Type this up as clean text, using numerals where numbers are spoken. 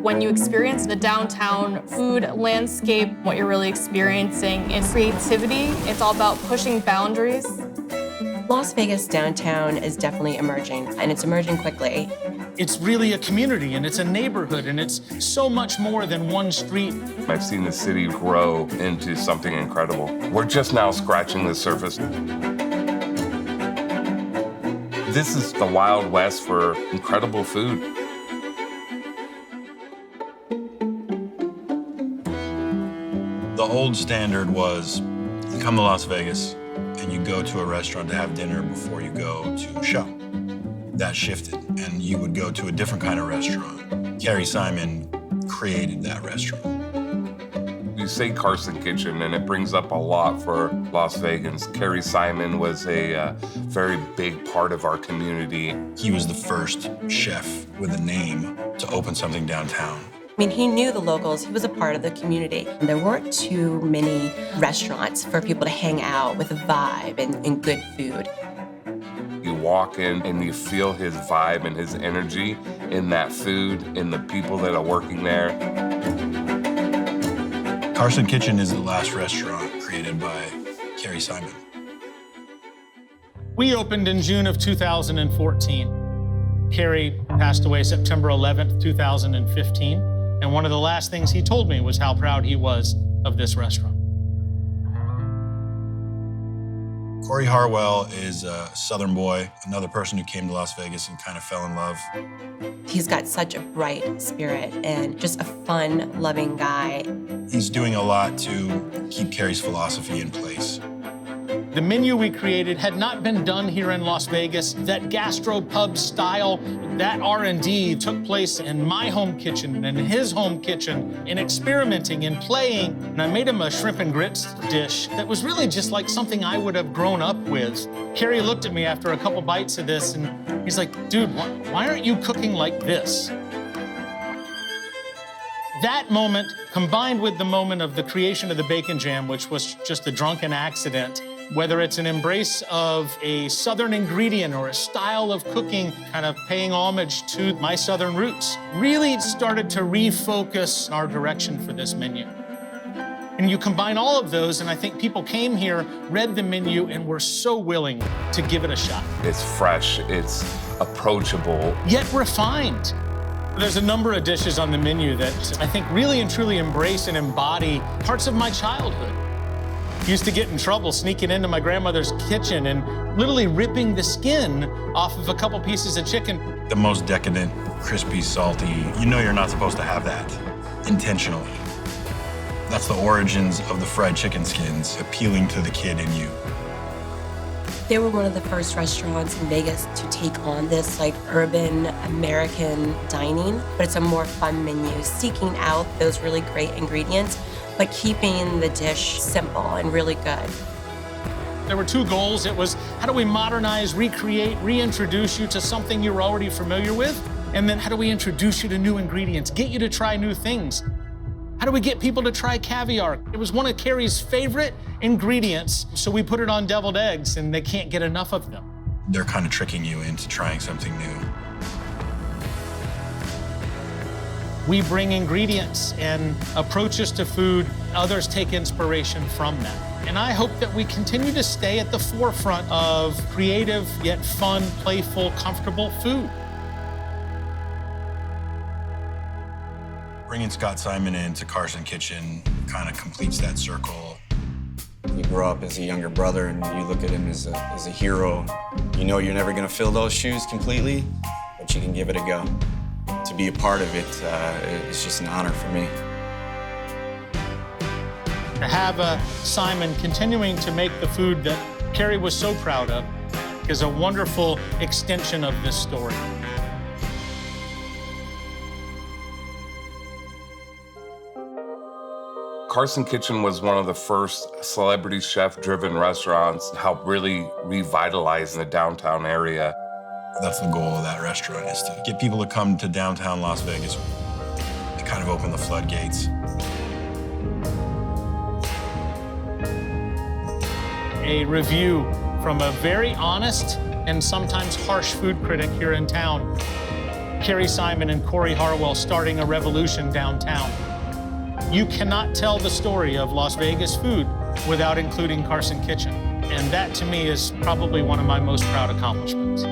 When you experience the downtown food landscape, what you're really experiencing is creativity. It's all about pushing boundaries. Las Vegas downtown is definitely emerging, and it's emerging quickly. It's really a community, and it's a neighborhood, and it's so much more than one street. I've seen the city grow into something incredible. We're just now scratching the surface. This is the Wild West for incredible food. The old standard was you come to Las Vegas and you go to a restaurant to have dinner before you go to a show. That shifted, and you would go to a different kind of restaurant. Kerry Simon created that restaurant. You say Carson Kitchen, and it brings up a lot for Las Vegans. Kerry Simon was a very big part of our community. He was the first chef with a name to open something downtown. I mean, he knew the locals. He was a part of the community. There weren't too many restaurants for people to hang out with a vibe and good food. You walk in and you feel his vibe and his energy in that food, in the people that are working there. Carson Kitchen is the last restaurant created by Kerry Simon. We opened in June of 2014. Kerry passed away September 11th, 2015. And one of the last things he told me was how proud he was of this restaurant. Corey Harwell is a Southern boy, another person who came to Las Vegas and kind of fell in love. He's got such a bright spirit and just a fun, loving guy. He's doing a lot to keep Kerry's philosophy in place. The menu we created had not been done here in Las Vegas. That gastropub style, that R&D took place in my home kitchen and in his home kitchen, in experimenting and playing. And I made him a shrimp and grits dish that was really just like something I would have grown up with. Kerry looked at me after a couple bites of this and he's like, dude, why aren't you cooking like this? That moment, combined with the moment of the creation of the bacon jam, which was just a drunken accident, whether it's an embrace of a Southern ingredient or a style of cooking, kind of paying homage to my Southern roots, really started to refocus our direction for this menu. And you combine all of those, and I think people came here, read the menu, and were so willing to give it a shot. It's fresh, it's approachable. Yet refined. There's a number of dishes on the menu that I think really and truly embrace and embody parts of my childhood. Used to get in trouble sneaking into my grandmother's kitchen and literally ripping the skin off of a couple pieces of chicken. The most decadent, crispy, salty, you know you're not supposed to have that intentionally. That's the origins of the fried chicken skins appealing to the kid in you. They were one of the first restaurants in Vegas to take on this like urban American dining, but it's a more fun menu, seeking out those really great ingredients, but keeping the dish simple and really good. There were two goals. It was, how do we modernize, recreate, reintroduce you to something you're already familiar with? And then how do we introduce you to new ingredients, get you to try new things? How do we get people to try caviar? It was one of Kerry's favorite ingredients, so we put it on deviled eggs, and they can't get enough of them. They're kind of tricking you into trying something new. We bring ingredients and approaches to food. Others take inspiration from that. And I hope that we continue to stay at the forefront of creative, yet fun, playful, comfortable food. Bringing Scott Simon into Carson Kitchen kind of completes that circle. You grow up as a younger brother and you look at him as a hero. You know you're never gonna fill those shoes completely, but you can give it a go. To be a part of it, it's just an honor for me. To have Simon continuing to make the food that Kerry was so proud of is a wonderful extension of this story. Carson Kitchen was one of the first celebrity chef-driven restaurants to help really revitalize the downtown area. That's the goal of that restaurant, is to get people to come to downtown Las Vegas, to kind of open the floodgates. A review from a very honest and sometimes harsh food critic here in town. Kerry Simon and Corey Harwell starting a revolution downtown. You cannot tell the story of Las Vegas food without including Carson Kitchen. And that, to me, is probably one of my most proud accomplishments.